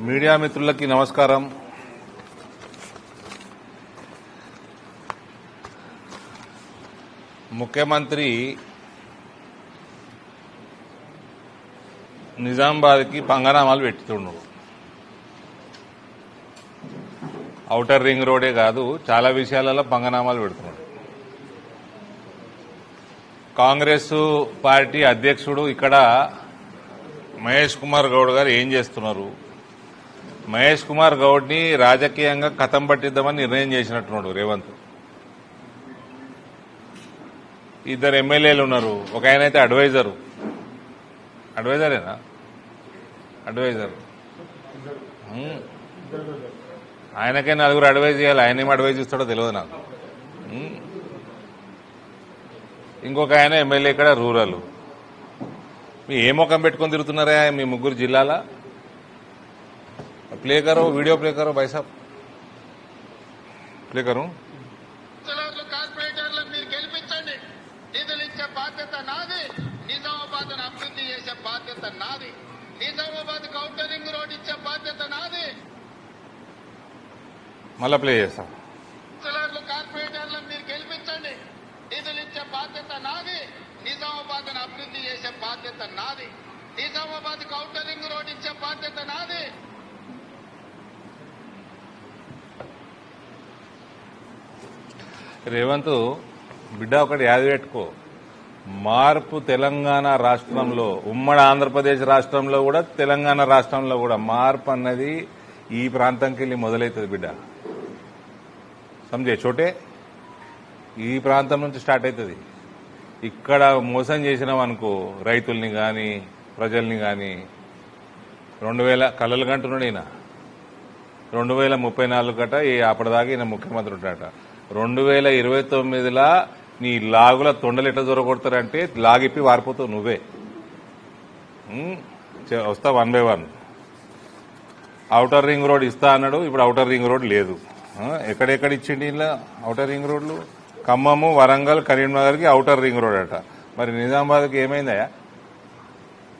Media మిత్రులకి నమస్కారం. ముఖ్యమంత్రి నిజామాబాద్కి పంగనామాలు పెట్టుతున్నాడు. ఔటర్ రింగ్ రోడే కాదు, చాలా విషయాలలో పంగనామాలు పెడుతున్నాడు. కాంగ్రెస్ పార్టీ అధ్యక్షుడు ఇక్కడ మహేష్ కుమార్ గౌడ్ గారు ఏం చేస్తున్నారు? మహేష్ కుమార్ గౌడ్ని రాజకీయంగా కథం పట్టిద్దామని నిర్ణయం చేసినట్టున్నాడు రేవంత్. ఇద్దరు ఎమ్మెల్యేలు ఉన్నారు. ఒక ఆయన అయితే అడ్వైజరేనా? అడ్వైజర్. ఆయనకే నలుగురు అడ్వైజ్ చేయాలి. ఆయన ఏం అడ్వైజ్ ఇస్తాడో తెలియదు నాకు. ఇంకొక ఆయన ఎమ్మెల్యే ఇక్కడ రూరల్. మీ ఏ ముఖం పెట్టుకొని తిరుగుతున్నారా మీ ముగ్గురు జిల్లాల? ప్లే కరో, వీడియో ప్లే కరో భాయ్ సాబ్, ప్లే కరో. కార్పొరేటర్లను మీరు గెలిపించండి, నిధులు ఇచ్చే బాధ్యత నాది, నిజామాబాద్ అభివృద్ధి చేసే బాధ్యత నాది, నిజామాబాద్ ఔటర్ రోడ్ ఇచ్చే బాధ్యత నాది. మళ్ళా ప్లే చేస్తాం. కార్పొరేటర్లను మీరు గెలిపించండి, నిధులు ఇచ్చే బాధ్యత నాది, నిజామాబాద్ అభివృద్ధి చేసే బాధ్యత నాది, నిజామాబాద్ ఔటర్ రోడ్ ఇచ్చే బాధ్యత నాది. రేవంత్ బిడ్డ ఒకటి యాది పెట్టుకో, మార్పు తెలంగాణ రాష్ట్రంలో, ఉమ్మడి ఆంధ్రప్రదేశ్ రాష్ట్రంలో కూడా తెలంగాణ రాష్ట్రంలో కూడా మార్పు అన్నది ఈ ప్రాంతంకి వెళ్ళి మొదలవుతుంది బిడ్డ. సమజే చోటే ఈ ప్రాంతం నుంచి స్టార్ట్ అవుతుంది. ఇక్కడ మోసం చేసినాం అనుకో, రైతుల్ని కానీ ప్రజల్ని కానీ, 2000 కలలు కంటున్నాడు ఈయన. 2034 గట అప్పటిదాకా ఈయన ముఖ్యమంత్రి ఉంటాడట. 2029లా నీ లాగుల తొండలు ఎట్లా దొరకొడతారంటే లాగిప్పి వారిపోతావు నువ్వే. వస్తా 1 by 1. ఔటర్ రింగ్ రోడ్ ఇస్తా అన్నాడు, ఇప్పుడు ఔటర్ రింగ్ రోడ్ లేదు. ఎక్కడెక్కడ ఇచ్చిండి ఇలా ఔటర్ రింగ్ రోడ్లు? ఖమ్మము, వరంగల్, కరీంనగర్కి ఔటర్ రింగ్ రోడ్ అట. మరి నిజామాబాద్కి ఏమైందా?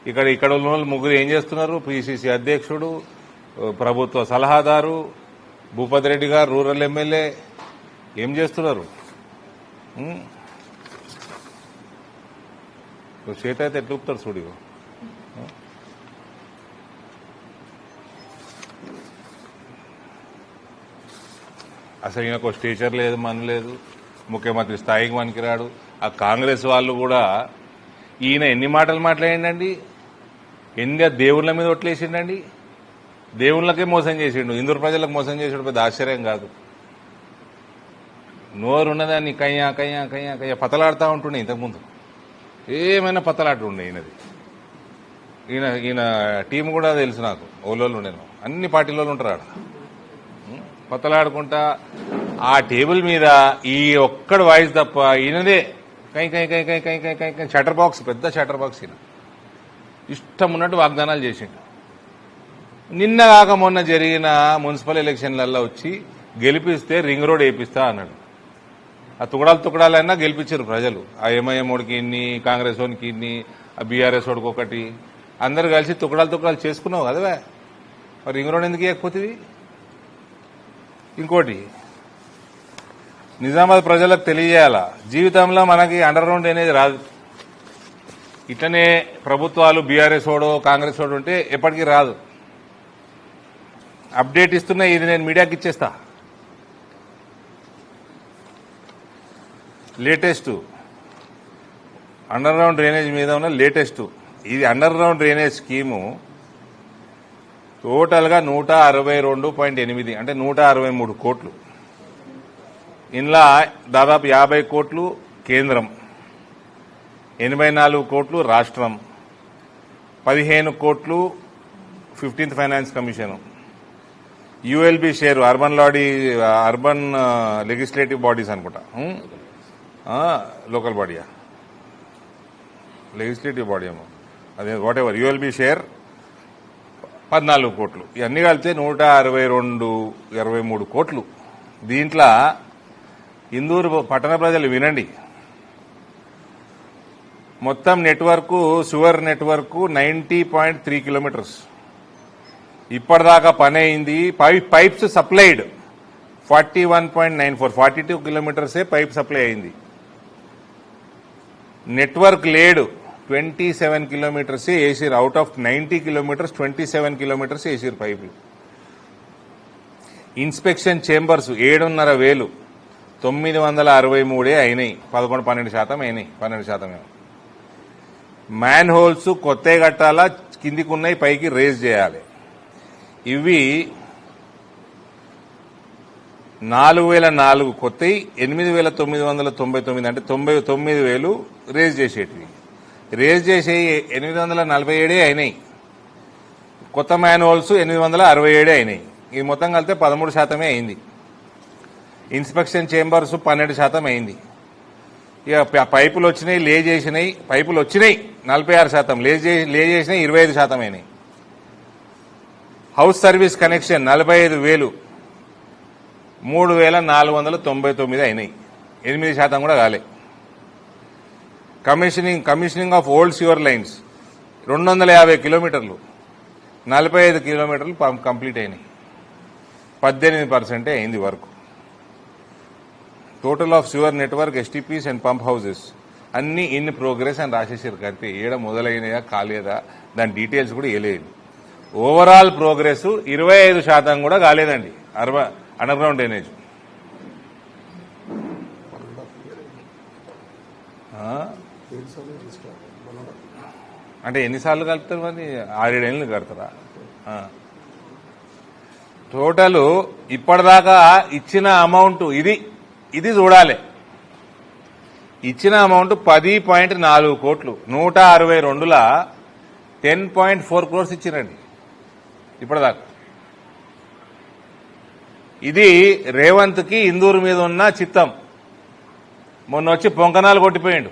ఇక్కడ ఉన్న వాళ్ళు ముగ్గురు ఏం చేస్తున్నారు? పిసిసి అధ్యక్షుడు, ప్రభుత్వ సలహాదారు భూపతి రెడ్డి గారు, రూరల్ ఎమ్మెల్యే ఏం చేస్తున్నారు? చేత అయితే ఎట్లా ఊపుతారు చూడు. అసలు ఈయనకు స్టేచర్ లేదు, మన లేదు, ముఖ్యమంత్రి స్థాయికి పనికిరాడు. ఆ కాంగ్రెస్ వాళ్ళు కూడా ఈయన ఎన్ని మాటలు మాట్లాడిండండి, ఎన్ని దేవుళ్ళ మీద ఒట్లేసిండండి. దేవుళ్ళకే మోసం చేసిండు, హిందూ ప్రజలకు మోసం చేసాడు. పెద్ద ఆశ్చర్యం కాదు. నోరున్నదాన్ని కయ్యా కయ్యా కయ్యా కయ్యా పతలాడుతూ ఉంటుండే. ఇంతకుముందు ఏమైనా పతలాట ఉండే ఈయనది. ఈయన టీం కూడా తెలుసు నాకు. ఓలోళ్ళు నేను అన్ని పార్టీలలో ఉంటారు ఆడ. పతలాడుకుంటా ఆ టేబుల్ మీద ఈ ఒక్కడు వాయిస్ తప్ప ఈయనదే కై కై కై కై కై కై కై కై షటర్ బాక్స్, పెద్ద షటర్ బాక్స్. ఈయన ఇష్టం ఉన్నట్టు వాగ్దానాలు చేసిండు. నిన్న కాక మొన్న జరిగిన మున్సిపల్ ఎలక్షన్లలో వచ్చి గెలిపిస్తే రింగ్ రోడ్ వేపిస్తా అన్నాడు. ఆ తుకడాలైనా గెలిపించారు ప్రజలు. ఆ ఎంఐఎం ఓడికి ఇన్ని, కాంగ్రెస్ ఓడికి ఇన్ని, ఆ బీఆర్ఎస్ ఓడికి ఒకటి, అందరు కలిసి తుకడాలు చేసుకున్నావు కదా. మరి రింగ్ రోడ్ ఎందుకు ఇవ్వకపోతుంది? ఇంకోటి నిజామాబాద్ ప్రజలకు తెలియజేయాలా, జీవితంలో మనకి అండర్ గ్రౌండ్ అనేది రాదు. ఇట్లనే ప్రభుత్వాలు బీఆర్ఎస్ ఓడో కాంగ్రెస్ ఓడో ఉంటే ఎప్పటికీ రాదు. అప్డేట్ ఇస్తున్నా, ఇది నేను మీడియాకి ఇచ్చేస్తా. లేటెస్ట్ అండర్ గ్రౌండ్ డ్రైనేజ్ మీద ఉన్న లేటెస్ట్ ఇది అండర్ గ్రౌండ్ డ్రైనేజ్ స్కీము టోటల్గా 162.8 అంటే 163 కోట్లు. ఇందులో దాదాపు 50 కోట్లు కేంద్రం, 84 కోట్లు రాష్ట్రం, 15 కోట్లు 15th finance commission, ULB share urban legislative bodies అనుకుంటా, లోకల్ బాడీయా, లెజిస్లేటివ్ బాడీ ఏమో అదే, వాట్ ఎవర్, యూఎల్బీ షేర్ 14 కోట్లు. ఇవన్నీ కలిపితే 163 కోట్లు. దీంట్లో ఇందూరు పట్టణ ప్రజలు వినండి, మొత్తం నెట్వర్క్, సువర్ నెట్వర్క్ 90.3 కిలోమీటర్స్. ఇప్పటిదాకా పని అయింది. పైప్స్ సప్లైడ్ 41.94 42 కిలోమీటర్సే పైప్ సప్లై అయింది. నెట్వర్క్ లేడు 27 కిలోమీటర్సే వేసిరు. అవుట్ ఆఫ్ 90 కిలోమీటర్స్ 27 కిలోమీటర్స్ వేసిరు పైపులు. ఇన్స్పెక్షన్ చేంబర్స్ 7,500 963 అయినాయి. 11-12% అయినాయి. 12% మ్యాన్ హోల్స్ కొత్త కట్టాలా, కిందికి ఉన్నాయి, పైకి రేజ్ చేయాలి. ఇవి 4,004 కొత్తవి, 8,999 అంటే 99,000 రేజ్ చేసేటివి. రేజ్ చేసే 847 అయినాయి. కొత్త మ్యాన్ హోల్స్ 867 అయినాయి. ఇది మొత్తం కలిపితే 13% అయింది. ఇన్స్పెక్షన్ చేంబర్స్ 12% అయింది. ఇక పైపులు వచ్చినాయి, లే చేసినాయి. పైపులు వచ్చినాయి 46%, లే చేసినాయి 25% అయినాయి. హౌస్ సర్వీస్ కనెక్షన్ 45,000 3,499 అయినాయి. 8% కూడా కాలే. Commissioning of old sewer lines 250 కిలోమీటర్లు, 45 కిలోమీటర్లు కంప్లీట్ అయినాయి. 18% అయింది work. Total of sewer network, STPs and pump houses అన్ని ఇన్ ప్రోగ్రెస్ అని రాసేసారు. కలిపి ఏడ మొదలైనయా కాలేదా దాని డీటెయిల్స్ కూడా వేయలేదు. ఓవరాల్ ప్రోగ్రెస్ 25% కూడా కాలేదండి. అండర్ గ్రౌండ్ డ్రైనేజ్ అంటే ఎన్నిసార్లు కలుపుతారు? మరి 6-7 ఏళ్ళు కడతారా? టోటల్ ఇప్పటిదాకా ఇచ్చిన అమౌంట్ ఇది చూడాలి. ఇచ్చిన అమౌంట్ 10.4 కోట్లు. 162ల 10.4 crores ఇచ్చిరండి ఇప్పటిదాకా. ఇది రేవంత్ కి ఇందూరు మీద ఉన్న చిత్తం. మొన్న వచ్చి పొంకనాలు కొట్టిపోయిండు.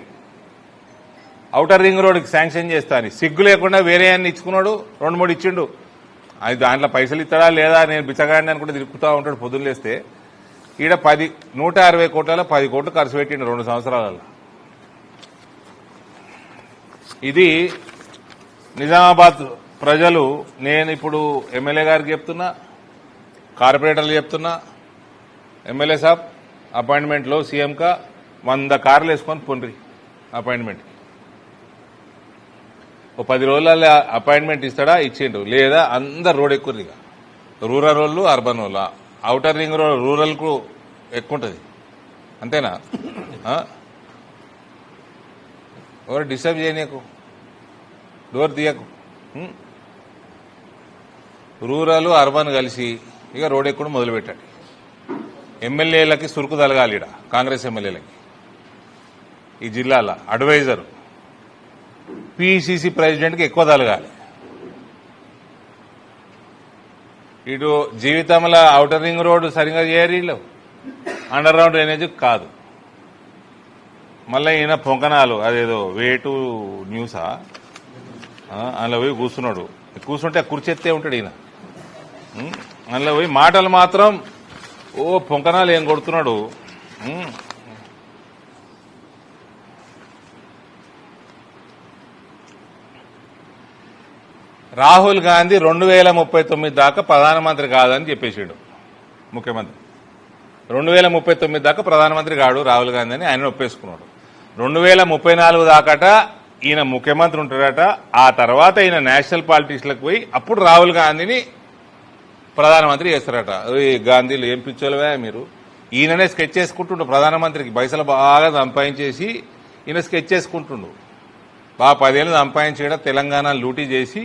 ఔటర్ రింగ్ రోడ్కి శాంక్షన్ చేస్తా అని సిగ్గు లేకుండా వేరే అన్ని ఇచ్చుకున్నాడు. 2-3 ఇచ్చిండు. అది దాంట్లో పైసలు ఇస్తాడా లేదా నేను బిచ్చగాడిని అని కూడా తిరుగుతూ ఉంటాడు పొద్దున్న లేస్తే. ఈడ 160 కోట్లలో 10 కోట్లు ఖర్చు పెట్టిండు 2 సంవత్సరాలలో. ఇది నిజామాబాద్ ప్రజలు, నేను ఇప్పుడు ఎమ్మెల్యే గారికి చెప్తున్నా, కార్పొరేటర్లు చెప్తున్నా, ఎమ్మెల్యే సాబ్ అపాయింట్మెంట్లో సీఎంకా 100 కార్లు వేసుకొని పొండ్రి అపాయింట్మెంట్. ఓ 10 రోజుల అపాయింట్మెంట్ ఇస్తాడా? ఇచ్చిండు. లేదా అందరు రోడ్ ఎక్కువ. రూరల్ వాళ్ళు, అర్బన్ వాళ్ళు. ఔటర్ రింగ్ రోడ్ రూరల్కు ఎక్కువ ఉంటుంది. అంతేనా? ఎవరు డిస్టర్బ్ చేయనీకు, డోర్ తీయకు. రూరల్ అర్బన్ కలిసి ఇక రోడ్ ఎక్కువ మొదలుపెట్టండి. ఎమ్మెల్యేలకి సురుకు తలగాలి. ఈడ కాంగ్రెస్ ఎమ్మెల్యేలకి ఈ జిల్లాలో అడ్వైజర్, పిసిసి ప్రెసిడెంట్కి ఎక్కువ తలగాలి. ఇటు జీవితంలో ఔటర్ రింగ్ రోడ్డు సరిగా చేయరు వీళ్ళు. అండర్ గ్రౌండ్ డ్రైనేజ్ కాదు. మళ్ళీ ఈయన పొంకనాలు అదేదో వేటు న్యూసా అందులో పోయి కూర్చున్నాడు. కూర్చుంటే కుర్చెత్తే ఉంటాడు ఈయన. అందులో పోయి మాటలు మాత్రం పొంకనాలు ఏం కొడుతున్నాడు. రాహుల్ గాంధీ 2039 దాకా ప్రధానమంత్రి కాదని చెప్పేసాడు ముఖ్యమంత్రి. 2039 దాకా ప్రధానమంత్రి కాడు రాహుల్ గాంధీ అని ఆయన ఒప్పేసుకున్నాడు. 2034 దాకాట ఈయన ముఖ్యమంత్రి ఉంటాడట. ఆ తర్వాత ఈయన నేషనల్ పాలిటిక్స్లకు పోయి అప్పుడు రాహుల్ గాంధీని ప్రధానమంత్రి చేస్తారట. గాంధీలు ఏం పిచ్చోలవే మీరు. ఈయననే స్కెచ్ చేసుకుంటుండు ప్రధానమంత్రికి. పైసలు బాగా సంపాదించేసి ఈయన స్కెచ్ చేసుకుంటుండు. బాగా 10 ఏళ్ళు సంపాదించేట తెలంగాణ లూటీ చేసి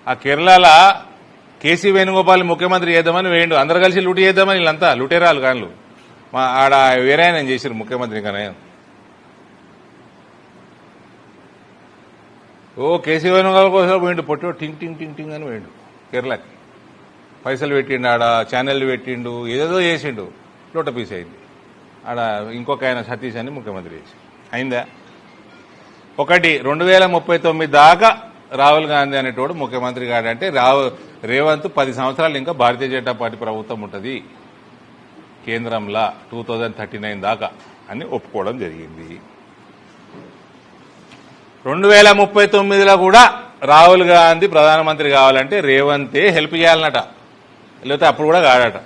ఆ కేరళ కేసీ వేణుగోపాల్ ముఖ్యమంత్రి చేద్దామని వేయండు. అందరు కలిసి లూటీ చేద్దామని వీళ్ళంతా లూటేరాలు కాళ్ళు. ఆడ వేరే ఆయన చేశారు ముఖ్యమంత్రి. కానీ కేసీ వేణుగోపాల్ కోసం వేయండు. పొట్టు టింగ్ టింగ్ టింగ్ టింగ్ అని వేయండు కేరళకి. పైసలు పెట్టిండు, ఆడ ఛానళ్లు పెట్టిండు, ఏదేదో చేసిండు. లోట పీస్ అయింది. ఆడ ఇంకొక ఆయన సతీష్ అని ముఖ్యమంత్రి చేసి అయిందా? ఒకటి 2039 దాకా రాహుల్ గాంధీ అనేటోడు ముఖ్యమంత్రి కాడంటే రేవంత్ 10 సంవత్సరాలు ఇంకా భారతీయ జనతా పార్టీ ప్రభుత్వం ఉంటుంది కేంద్రంలో 2039 దాకా అని ఒప్పుకోవడం జరిగింది. 2039లో కూడా రాహుల్ గాంధీ ప్రధానమంత్రి కావాలంటే రేవంతే హెల్ప్ చేయాలన్నట, లేకపోతే అప్పుడు కూడా కాడట.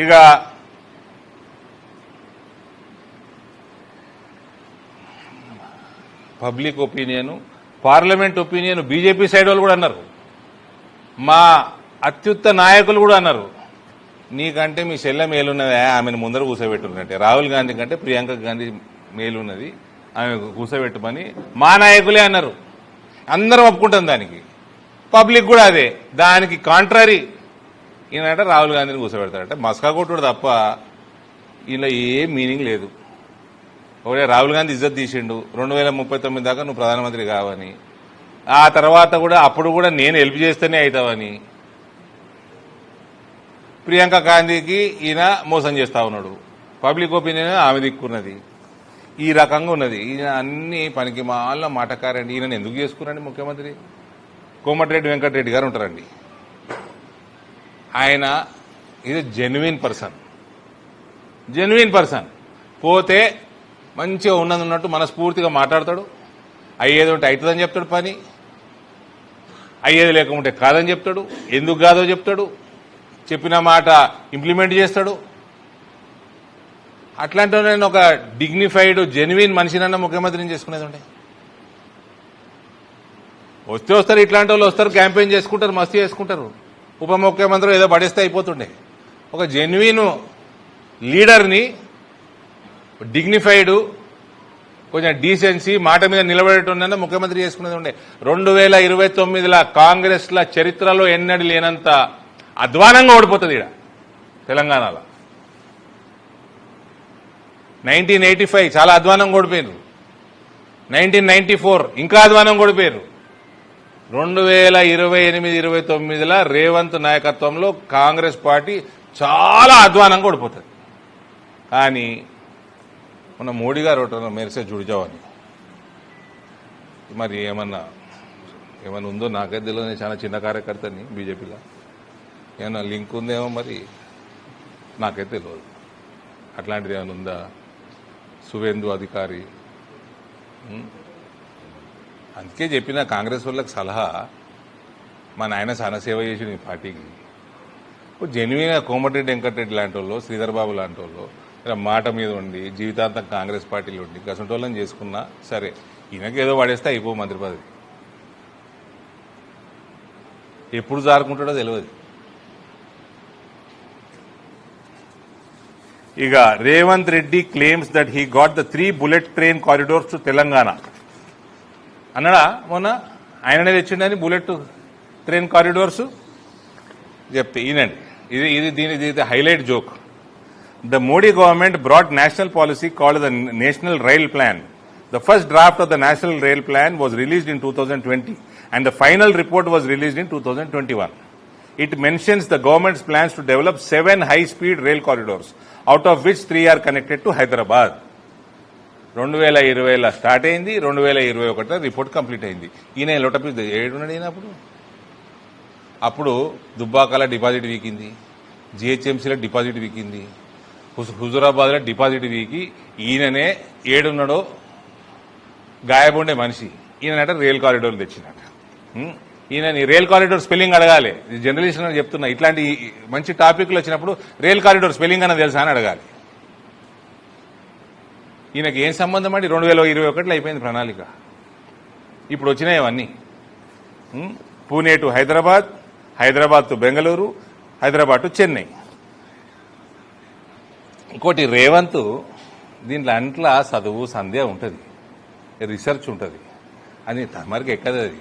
ఇక public opinion, parliament opinion, BJP side వాళ్ళు కూడా అన్నారు, మా అత్యుత్త నాయకులు కూడా అన్నారు, నీకంటే మీ చెల్లె మేలున్నదా ఆమెను ముందర కూర్చోబెట్టున్నట్టే, రాహుల్ గాంధీ కంటే ప్రియాంక గాంధీ మేలున్నది ఆమె కూర్చోబెట్టమని మా నాయకులే అన్నారు. అందరం ఒప్పుకుంటాం దానికి, పబ్లిక్ కూడా అదే. దానికి కాంట్రరీ ఈయనంటే రాహుల్ గాంధీని కూర్చోబెడతాడంటే మస్కా కొట్టుడు తప్ప ఇలా ఏం మీనింగ్ లేదు. ఒకటే రాహుల్ గాంధీ ఇజ్జత్ తీసిండు 2039 దాకా నువ్వు ప్రధానమంత్రి కావని, ఆ తర్వాత కూడా అప్పుడు కూడా నేను హెల్ప్ చేస్తేనే అవుతావని, ప్రియాంక గాంధీకి ఈయన మోసం చేస్తా ఉన్నాడు, పబ్లిక్ ఒపీనియన్ ఆమె దిక్కున్నది, ఈ రకంగా ఉన్నది. ఈయన అన్ని పనికి మాల మాటకారండి. ఈయనను ఎందుకు చేసుకున్నాండి ముఖ్యమంత్రి? కోమటిరెడ్డి వెంకటరెడ్డి గారు ఉంటారండి, ఆయన ఇది జెన్యున్ పర్సన్. పోతే మంచిగా ఉన్నట్టు మనస్ఫూర్తిగా మాట్లాడతాడు, అయ్యేది ఉంటే అవుతుందని చెప్తాడు పని, అయ్యేది లేకుంటే కాదని చెప్తాడు, ఎందుకు కాదో చెప్తాడు, చెప్పిన మాట ఇంప్లిమెంట్ చేస్తాడు. అట్లాంటి నేను ఒక డిగ్నిఫైడ్ జెన్యున్ మనిషినన్నా ముఖ్యమంత్రిని చేసుకునేది ఉండే. వస్తారు, ఇట్లాంటి వాళ్ళు వస్తారు, క్యాంపెయిన్ చేసుకుంటారు, మస్తు చేసుకుంటారు, ఉప ముఖ్యమంత్రి ఏదో పడేస్తే అయిపోతుండే. ఒక జెన్యున్ లీడర్ని, డిగ్నిఫైడ్, కొంచెం డీసెన్సీ, మాట మీద నిలబడేటన్నా ముఖ్యమంత్రి చేసుకునేది ఉండే. 2029 కాంగ్రెస్ల చరిత్రలో ఎన్నడూ లేనంత అధ్వానంగా ఓడిపోతుంది ఇక్కడ తెలంగాణలో. 1985 చాలా అధ్వానంగా ఓడిపోయారు, 1994 ఇంకా అధ్వానంగా ఓడిపోయారు. 2028-29 రేవంత్ నాయకత్వంలో కాంగ్రెస్ పార్టీ చాలా అధ్వానంగా ఓడిపోతుంది. కానీ మన మోడీ గారు ఒకటి మెరిసే జుడిజావని, మరి ఏమన్నా ఉందో నాకైతే తెలియదు. చాలా చిన్న కార్యకర్తని బీజేపీలో, ఏమన్నా లింక్ ఉందేమో మరి నాకైతే తెలియదు. అట్లాంటిది ఏమైనా ఉందా? సువేందు అధికారి, అందుకే చెప్పిన కాంగ్రెస్ వాళ్ళకి సలహా, మా నాయన చాలా సేవ చేసిన ఈ పార్టీకి. జెన్యున్గా కోమటిరెడ్డి వెంకటరెడ్డి లాంటి వాళ్ళు, శ్రీధర్ బాబు లాంటి వాళ్ళు ఇలా మాట మీద ఉండి జీవితాంతం కాంగ్రెస్ పార్టీలో ఉండి గసంటోళ్ళని చేసుకున్నా సరే, ఈయనకి ఏదో పడేస్తే అయిపో మంత్రి పదవి. ఎప్పుడు జారుకుంటాడో తెలియదు. ఇక Revanth Reddy claims that he got the 3 bullet train corridors to Telangana అన్నాడా మొన్న? ఆయననే తెచ్చిండని బుల్లెట్ ట్రైన్ కారిడోర్స్ చెప్తే ఈయనండి, దీని highlight joke. The Modi government brought national policy called the National Rail Plan. The first draft of the National Rail Plan was released in 2020 and the final report was released in 2021. It mentions the government's plans to develop 7 high-speed rail corridors, out of which 3 are connected to Hyderabad. 2020 start అయింది, 2021 report complete అయింది. ఈయన లోటపి ఏడున్నాడు ఈయన. అప్పుడు దుబ్బాకల deposit వీకింది, జిహెచ్ఎంసీలో deposit వీకింది, హుజూరాబాద్లో deposit వీకి ఈయననే ఏడున్నాడో గాయబుండే మనిషి. ఈయనట rail corridor తెచ్చినట. ఈయన rail corridor spelling అడగాలి. Journalist అని చెప్తున్నా, ఇట్లాంటి మంచి టాపిక్లు వచ్చినప్పుడు రైల్ కారిడోర్ స్పెల్లింగ్ అన్న తెలుసా అని అడగాలి. ఈయనకి ఏం సంబంధం అండి? 2021 అయిపోయింది ప్రణాళిక. ఇప్పుడు వచ్చినాయి అవన్నీ. Pune to Hyderabad, Hyderabad to Bengaluru, Hyderabad to Chennai. ఇంకోటి రేవంత్ దీంట్లో అంట్లా చదువు సంధ్య ఉంటుంది, రీసెర్చ్ ఉంటుంది, అని తమరికి ఎక్కదు. అది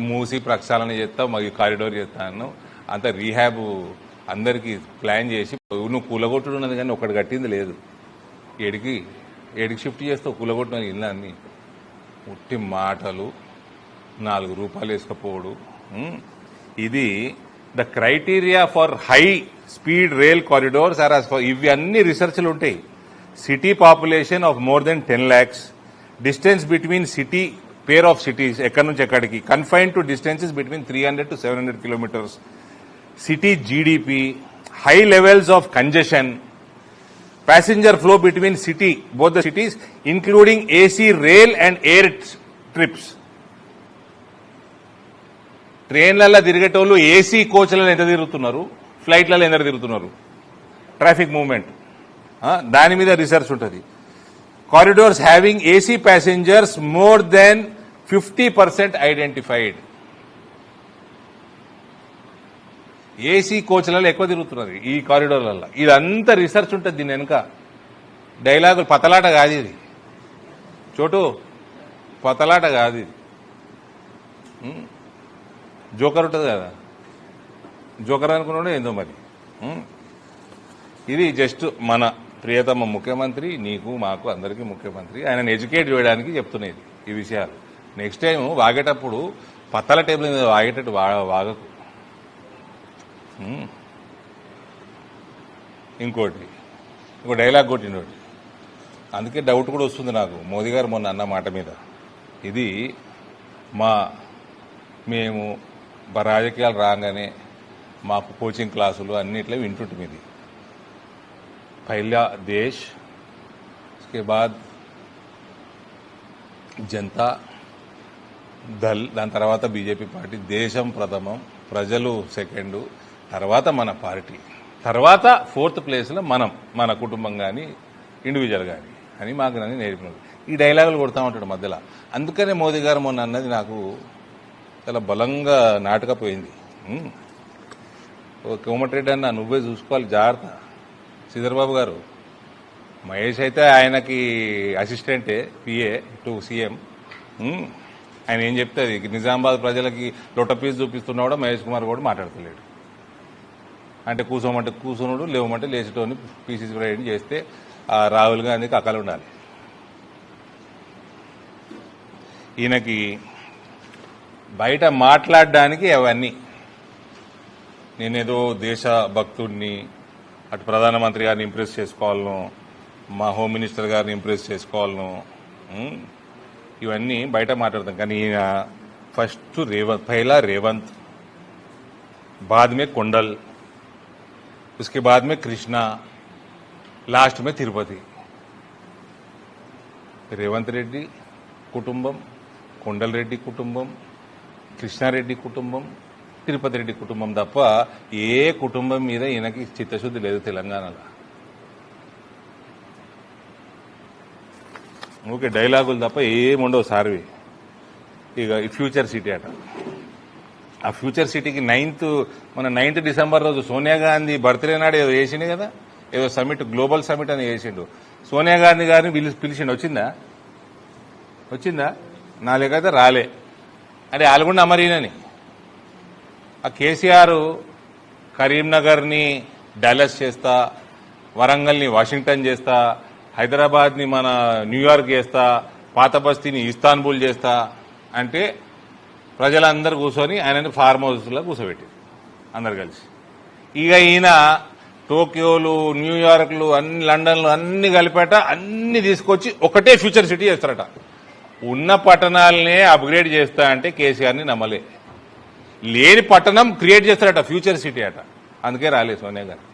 మూసి ప్రక్షాళన చేస్తా, మరి కారిడోర్ చేస్తాను, అంత రీహాబ్ అందరికీ ప్లాన్ చేసి నువ్వు కూలగొట్టుడు ఉన్నది కానీ ఒకటి కట్టింది లేదు. ఏడికి షిఫ్ట్ చేస్తావు కూలగొట్టిన ఇల్లు అన్ని ఉట్టి మాటలు, 4 రూపాయలు వేసుకపోవడు. ఇది the criteria for high speed rail corridors are as for ఇవి అన్ని రీసెర్చ్లు ఉంటాయి. City population of more than 10 lakhs, distance between city pair of cities ఎక్కడి నుంచి ఎక్కడికి, confine to distances between 300 to 700 kilometers, city GDP, high levels of congestion, passenger flow between both the cities, including AC rail and air trips. ట్రైన్లలో తిరిగేటోళ్ళు AC కోచ్లలో ఎంత తిరుగుతున్నారు, ఫ్లైట్లలో ఎంత తిరుగుతున్నారు, ట్రాఫిక్ మూవ్మెంట్, దాని మీద రీసెర్చ్ ఉంటుంది. Corridors having AC passengers more than 50% identified. AC కోచ్లలో ఎక్కువ తిరుగుతున్నారు ఈ కారిడోర్లలో. ఇదంతా రీసెర్చ్ ఉంటుంది దీని వెనుక. డైలాగులు పతలాట కాదు ఇది చోటు, పతలాట కాదు ఇది. జోకర్ ఉంటుంది కదా, జోకర్ అనుకున్నాడు ఏందో మరి. ఇది జస్ట్ మన ప్రియతమ ముఖ్యమంత్రి, నీకు మాకు అందరికీ ముఖ్యమంత్రి, ఆయనను ఎడ్యుకేట్ చేయడానికి చెప్తున్నది ఈ విషయాలు. నెక్స్ట్ టైం వాగేటప్పుడు పత్తల టేబుల్ మీద వాగేటట్టు వాగకు. ఇంకోటి ఇంకో డైలాగ్ కొట్టినోటి, అందుకే డౌట్ కూడా వస్తుంది నాకు మోదీ గారు మొన్న అన్న మాట మీద. ఇది మేము రాజకీయాలు రాగానే మాకు కోచింగ్ క్లాసులు అన్నిట్లో వింటుంటాం. ఇది పహలా దేశ్, उसके बाद జనతా దళ్, దాని తర్వాత బీజేపీ పార్టీ, దేశం ప్రథమం, ప్రజలు సెకండు, తర్వాత మన పార్టీ, తర్వాత 4th ప్లేస్లో మనం, మన కుటుంబం కానీ ఇండివిజువల్ కానీ అని మాకు నన్ను నేర్పినారు. ఈ డైలాగులు కొడతా ఉంటాడు మధ్యలో. అందుకనే మోదీ గారు మొన్న అన్నది నాకు చాలా బలంగా నాటకపోయింది. కోమటిరెడ్డి అన్న నువ్వే చూసుకోవాలి జాగ్రత్త. శ్రీధర్బాబు గారు, మహేష్ అయితే ఆయనకి అసిస్టెంటే, పిఏ టు సీఎం. ఆయన ఏం చెప్తే అది నిజామాబాద్ ప్రజలకి లొట్టపీస్ చూపిస్తున్నా కూడా మహేష్ కుమార్ కూడా మాట్లాడతలేడు. అంటే కూసోమంటే కూసునుడు, లేవమంటే లేచేటోని పీసీసీ ప్రెసిడెంట్ చేస్తే ఆ రాహుల్ గాంధీకి అక్కలు ఉండాలి. ఈయనకి బయట మాట్లాడడానికి అవన్నీ, నేనేదో దేశభక్తుడిని, అటు ప్రధానమంత్రి గారిని ఇంప్రెస్ చేసుకోవాలను, మా హోమ్ మినిస్టర్ గారిని ఇంప్రెస్ చేసుకోవాలను, ఇవన్నీ బయట మాట్లాడతాం. కానీ ఈయన ఫస్ట్ పహలా రేవంత్, बाद में కొండల్, उसके बाद में कृष्णा, లాస్ట్ में తిరుపతి. రేవంత్ రెడ్డి కుటుంబం, కొండల్ రెడ్డి కుటుంబం, కృష్ణారెడ్డి కుటుంబం, తిరుపతి రెడ్డి కుటుంబం తప్ప ఏ కుటుంబం మీద ఈయనకి చిత్తశుద్ధి లేదు తెలంగాణలో. ఓకే, డైలాగులు తప్ప ఏముండవు సార్వి. ఇక ఈ ఫ్యూచర్ సిటీ అట, ఆ ఫ్యూచర్ సిటీకి మన 9th డిసెంబర్ రోజు సోనియా గాంధీ బర్త్డే నాడు ఏదో చేసిండు కదా, ఏదో సమిట్, గ్లోబల్ సమిట్ అని చేసిండు. సోనియా గాంధీ గారిని పిలిచిండు. వచ్చిందా? నా లేకైతే రాలే. అంటే ఆల్గొండ అమరీనని. ఆ కేసీఆర్ కరీంనగర్ని డాలస్ చేస్తా, వరంగల్ని వాషింగ్టన్ చేస్తా, హైదరాబాద్ని మన న్యూయార్క్ చేస్తా, పాత బస్తీని ఇస్తాన్బుల్ చేస్తా అంటే ప్రజలందరూ కూర్చొని ఆయనని ఫార్మ్ హౌస్లో కూర్చోబెట్టి అందరు కలిసి. ఇక ఈయన టోక్యోలు, న్యూయార్క్లు, అన్ని లండన్లు అన్ని కలిపేట అన్ని తీసుకొచ్చి ఒకటే ఫ్యూచర్ సిటీ చేస్తారట. ఉన్న పట్టణాలనే అప్గ్రేడ్ చేస్తా అంటే కేసీఆర్ని నమ్మలే. లేని పట్టణం క్రియేట్ చేస్తారట, ఫ్యూచర్ సిటీ అట. అందుకే రాలే సోనియా గారు.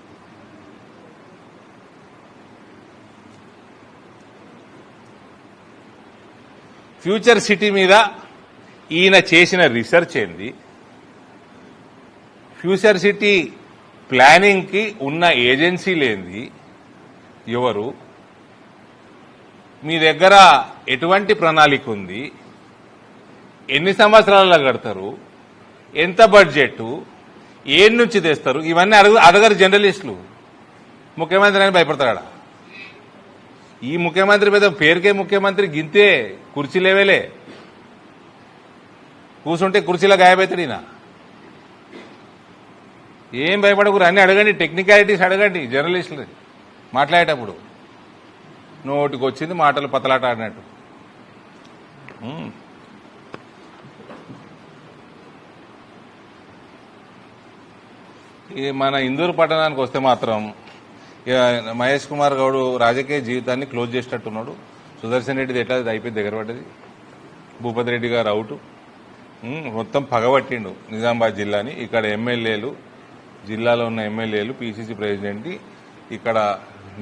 ఫ్యూచర్ సిటీ మీద ఈయన చేసిన రీసెర్చ్ ఏంది, ఫ్యూచర్ సిటీ ప్లానింగ్కి ఉన్న ఏజెన్సీలేంది, ఎవరు, మీ దగ్గర ఎటువంటి ప్రణాళిక ఉంది, ఎన్ని సంవత్సరాలలో కడతారు, ఎంత బడ్జెట్, ఏం నుంచి తెస్తారు, ఇవన్నీ అడగరు జర్నలిస్టులు. ముఖ్యమంత్రి అని భయపడతాడా? ఈ ముఖ్యమంత్రి మీద పేరుకే ముఖ్యమంత్రి, గింతే కుర్చీ లేవేలే, కూర్చుంటే కుర్చీలో గాయపడతాడు ఈయన. ఏం భయపడకూరు, అన్ని అడగండి, టెక్నికాలిటీస్ అడగండి జర్నలిస్టులు మాట్లాడేటప్పుడు. నోటికి వచ్చింది మాటలు పతలాట ఆడినట్టు. మన ఇందూరు పట్టణానికి వస్తే మాత్రం మహేష్ కుమార్ గౌడ్ రాజకీయ జీవితాన్ని క్లోజ్ చేసేటట్టున్నాడు. సుదర్శన్ రెడ్డిది ఎట్లా అయిపోయి దగ్గర పడ్డది. భూపతి రెడ్డి గారు అవుట్. మొత్తం పగబట్టిండు నిజామాబాద్ జిల్లాని. ఇక్కడ ఎమ్మెల్యేలు, జిల్లాలో ఉన్న ఎమ్మెల్యేలు, పీసీసీ ప్రెసిడెంట్ ఇక్కడ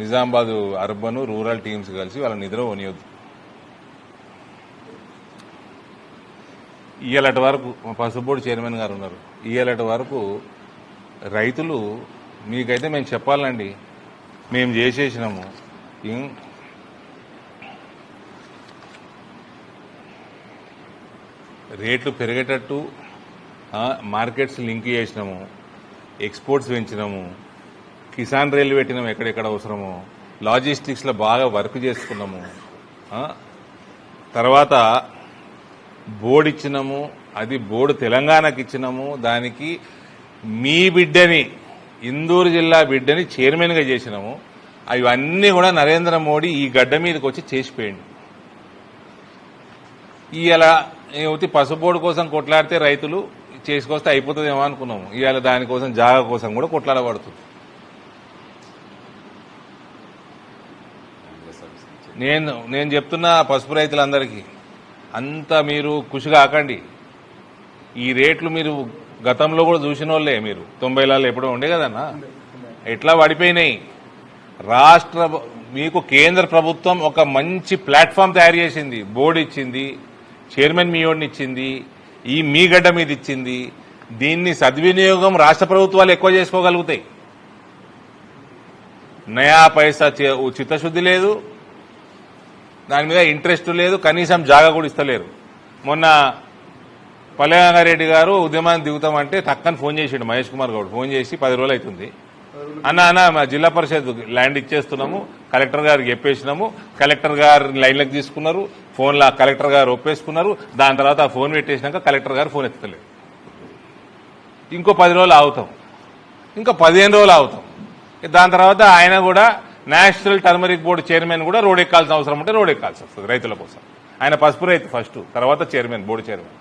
నిజామాబాద్ అర్బన్ రూరల్ టీమ్స్ కలిసి వాళ్ళ నిద్ర పోనీయొద్దు. ఇయ్యాలటి వరకు మా పసుపు చైర్మన్ గారు ఉన్నారు. ఇయ్యాలటి వరకు రైతులు మీకైతే మేము చెప్పాలండి, మేము చేసేసినాము. రేట్లు పెరిగేటట్టు మార్కెట్స్ లింక్ చేసినాము, ఎక్స్పోర్ట్స్ పెంచినాము, కిసాన్ రైలు పెట్టినాము ఎక్కడెక్కడ అవసరమో, లాజిస్టిక్స్లో బాగా వర్క్ చేసుకున్నాము. తర్వాత బోర్డు ఇచ్చినాము, అది బోర్డు తెలంగాణకి ఇచ్చినాము. దానికి మీ బిడ్డని, ఇందూరు జిల్లా బిడ్డని చైర్మన్గా చేసినాము. అవన్నీ కూడా నరేంద్ర మోడీ ఈ గడ్డ మీదకి వచ్చి చేసిపోయింది. ఇవాళ పసుపు బోర్డు కోసం కొట్లాడితే రైతులు చేసుకొస్తే అయిపోతుందేమో అనుకున్నాము. ఇవాళ దానికోసం జాగా కోసం కూడా కొట్లాడబడుతుంది. నేను చెప్తున్నా పసుపు రైతులందరికీ, అంతా మీరు ఖుషి కాకండి. ఈ రేట్లు మీరు గతంలో కూడా చూసిన వాళ్ళే. మీరు 90లలో ఎప్పుడో ఉండే కదన్నా, ఎట్లా పడిపోయినాయి. మీకు కేంద్ర ప్రభుత్వం ఒక మంచి ప్లాట్ఫామ్ తయారు చేసింది, బోర్డు ఇచ్చింది, చైర్మన్ మీయోడిని ఇచ్చింది, ఈ మీ గడ్డ మీద ఇచ్చింది. దీన్ని సద్వినియోగం రాష్ట్ర ప్రభుత్వాలు ఎక్కువ చేసుకోగలుగుతాయి. నయా పైసా చిత్తశుద్ధి లేదు, దాని మీద ఇంట్రెస్ట్ లేదు, కనీసం జాగా కూడా ఇస్తలేరు. మొన్న పల్లెరంగారెడ్డి గారు ఉద్యమాన్ని దిగుతామంటే టక్కని ఫోన్ చేసిండు మహేష్ కుమార్ గౌడ్. ఫోన్ చేసి 10 రోజులు అవుతుంది అన్న మా జిల్లా పరిషత్ ల్యాండ్ ఇచ్చేస్తున్నాము, కలెక్టర్ గారికి చెప్పేసినాము. కలెక్టర్ గారు లైన్లకు తీసుకున్నారు, ఫోన్లో కలెక్టర్ గారు ఒప్పేసుకున్నారు. దాని తర్వాత ఆ ఫోన్ పెట్టేసినాక కలెక్టర్ గారు ఫోన్ ఎత్తలేదు. ఇంకో 10 రోజులు ఆగుతాం, ఇంకా 15 రోజులు ఆగుతాం. దాని తర్వాత ఆయన కూడా నేషనల్ టర్మరిక్ బోర్డు చైర్మన్ కూడా రోడ్ ఎక్కాల్సిన అవసరం ఉంటే రోడ్ ఎక్కాల్సి వస్తుంది రైతుల కోసం. ఆయన పసుపు రైతు ఫస్ట్, తర్వాత చైర్మన్, బోర్డు చైర్మన్.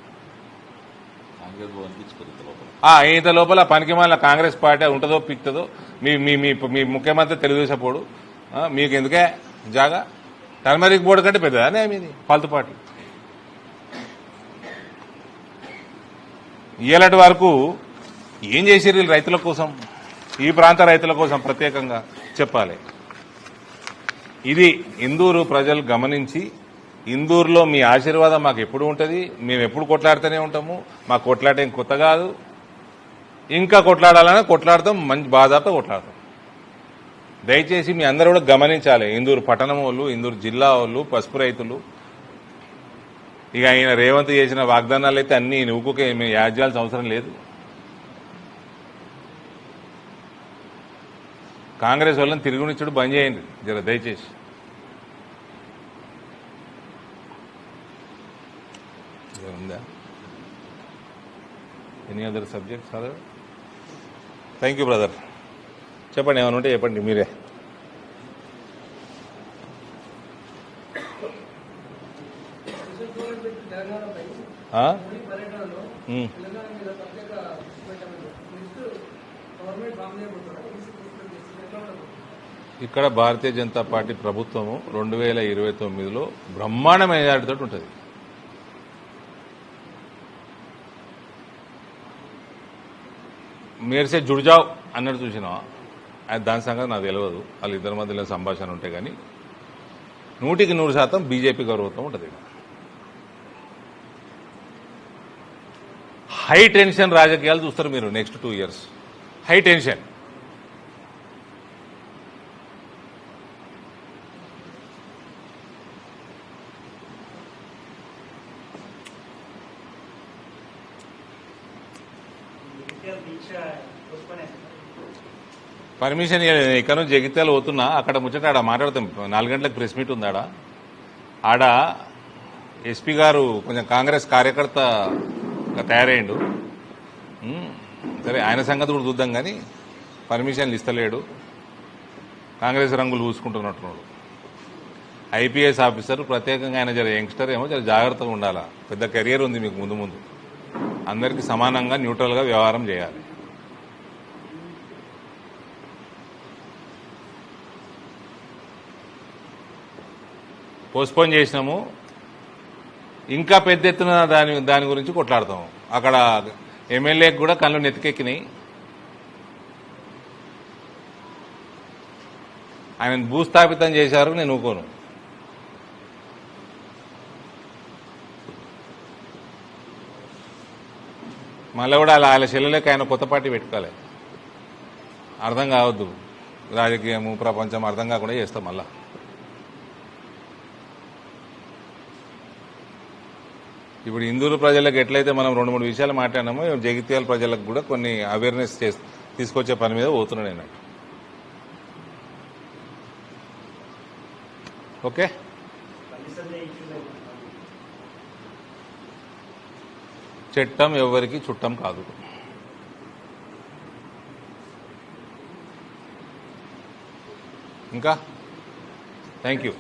ఇంత లోపల పనికిమాల కాంగ్రెస్ పార్టీ ఉంటుందో పిక్తుందో. మీ ముఖ్యమంత్రి తెలుగుదేశం పోడు, మీకు ఎందుకే జాగా? టర్మరిక్ బోర్డు కంటే పెద్దదానే మీది ఫాల్తు పార్టీ. ఇయ్యాలటి వరకు ఏం చేసిర్రు రైతుల కోసం, ఈ ప్రాంత రైతుల కోసం ప్రత్యేకంగా చెప్పాలి. ఇది ఇందూరు ప్రజలు గమనించి, ఇందూరులో మీ ఆశీర్వాదం మాకు ఎప్పుడు ఉంటుంది, మేము ఎప్పుడు కొట్లాడుతూనే ఉంటాము. మాకు కొట్లాడేం కొత్త కాదు, ఇంకా కొట్లాడాలని కొట్లాడతాం, మంచి బాధాతో కొట్లాడతాం. దయచేసి మీ అందరూ కూడా గమనించాలి. ఇందూరు పట్టణం వాళ్ళు, ఇందూరు జిల్లా వాళ్ళు, పసుపు రైతులు. ఇక ఆయన రేవంత్ చేసిన వాగ్దానాలు అయితే అన్ని నువ్వుకే మేము యాడ్ చేయాల్సిన అవసరం లేదు. కాంగ్రెస్ వాళ్ళని తిరుగునిచ్చుడు బంద్ చేయండి జర దయచేసి. ఉందా any other subjects? Thank you brother. చెప్పండి, ఏమైనా ఉంటే చెప్పండి మీరే. ఇక్కడ భారతీయ జనతా పార్టీ ప్రభుత్వము 2029లో బ్రహ్మాండ మెజారిటీతో ఉంటుంది. మేర్సే జుడ్జావ్ అన్నట్టు చూసినావా? దాని సంగతి నాకు తెలియదు, వాళ్ళిద్దరి మధ్యలో సంభాషణ ఉంటే. కానీ 100% బీజేపీ గౌరవత్వం ఉంటుంది. హై టెన్షన్ రాజకీయాలు చూస్తారు మీరు next 2 years. High tension. Permission ఇక్కడ నుంచి జగిత్యాల పోతున్నా, అక్కడ ముచ్చట ఆడ మాట్లాడతాం. 4 గంటలకు ప్రెస్ మీట్ ఉంది ఆడ ఎస్పీ గారు కొంచెం కాంగ్రెస్ కార్యకర్త తయారయ్యిండు. సరే ఆయన సంగతి కూడా చూద్దాం, కానీ పర్మిషన్లు ఇస్తలేడు, కాంగ్రెస్ రంగులు పూసుకుంటున్నట్టున్నాడు. ఐపీఎస్ ఆఫీసర్ ప్రత్యేకంగా ఆయన జర యంగ్స్టర్ ఏమో జర జాగ్రత్తగా ఉండాలా. పెద్ద కెరియర్ ఉంది మీకు ముందు ముందు. అందరికీ సమానంగా న్యూట్రల్గా వ్యవహారం చేయాలి. పోస్ట్పోన్ చేసినాము, ఇంకా పెద్ద ఎత్తున దాని గురించి కొట్లాడతాము. అక్కడ ఎమ్మెల్యేకి కూడా కళ్ళు నెత్తికెక్కినాయి. ఆయన భూస్థాపితం చేశారు, నేను ఊకోను. మళ్ళీ కూడా వాళ్ళ చెల్లెలకి ఆయన కొత్త పార్టీ పెట్టుకోవాలి. అర్థం కావద్దు, రాజకీయము ప్రపంచం అర్థం కాకుండా చేస్తాం. మళ్ళా ఇప్పుడు హిందువుల ప్రజలకు ఎట్లయితే మనం 2-3 విషయాలు మాట్లాడినామో, జగిత్యాల ప్రజలకు కూడా కొన్ని అవేర్నెస్ తీసుకొచ్చే పని మీద పోతున్నాడు నేను. ఓకే, చట్టం ఎవరికి చుట్టం కాదు. ఇంకా థ్యాంక్ యూ.